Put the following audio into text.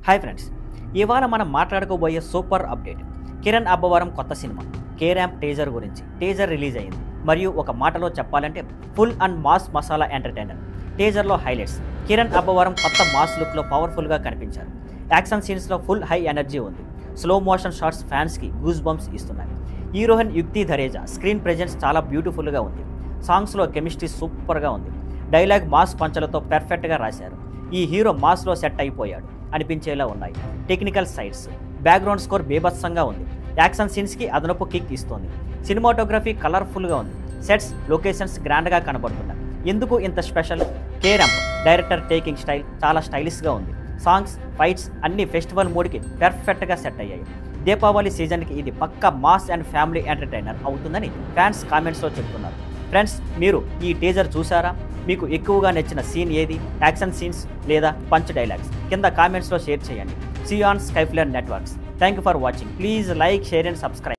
Hi friends, ఇవాళ మనం మాట్లాడుకోబోయే సూపర్ అప్డేట్ కిరణ్ అబ్బవరం కొత్త సినిమా కే ర్యాంప్ టీజర్ గురించి. టీజర్ రిలీజ్ అయింది మరియు ఒక మాటలో చెప్పాలంటే full and mass masala entertainer. టీజర్లో హైలైట్స్: కిరణ్ అబ్బవరం కొత్త మాస్ లుక్లో పవర్ఫుల్గా కనిపించారు. యాక్షన్ సీన్స్లో ఫుల్ హై ఎనర్జీ ఉంది. స్లో మోషన్ షాట్స్ ఫ్యాన్స్కి గూస్ బంప్స్ ఇస్తున్నాయి. Heroine Yukti Thareja screen presence చాలా బ్యూటిఫుల్గా ఉంది. సాంగ్స్లో కెమిస్ట్రీ సూపర్గా ఉంది. డైలాగ్ మాస్ పంచలతో పెర్ఫెక్ట్గా రాశారు. ఈ హీరో మాస్లో సెట్ అయిపోయాడు అనిపించేలా ఉన్నాయి. టెక్నికల్ సైడ్స్: బ్యాక్గ్రౌండ్ స్కోర్ బీభత్సంగా ఉంది. యాక్షన్ సీన్స్కి అదనపు కిక్ ఇస్తోంది. సినిమాటోగ్రఫీ కలర్ఫుల్గా ఉంది. సెట్స్, లొకేషన్స్ గ్రాండ్గా కనబడుతున్నాయి. ఎందుకు ఇంత special? K ramp director taking style చాలా స్టైలిష్గా ఉంది. సాంగ్స్, ఫైట్స్ అన్ని ఫెస్టివల్ మూడ్కి పెర్ఫెక్ట్గా సెట్ అయ్యాయి. దీపావళి సీజన్కి ఇది పక్కా మాస్ అండ్ ఫ్యామిలీ ఎంటర్టైనర్ అవుతుందని ఫ్యాన్స్ కామెంట్స్లో చెప్తున్నారు. ఫ్రెండ్స్, మీరు ఈ టీజర్ చూసారా? మీకు ఎక్కువగా నచ్చిన సీన్ ఏది? యాక్షన్ సీన్స్ లేదా పంచ్ డైలాగ్స్? కింద కామెంట్స్లో షేర్ చేయండి. See on Skyflare networks. Thank you for watching. Please like, share and subscribe.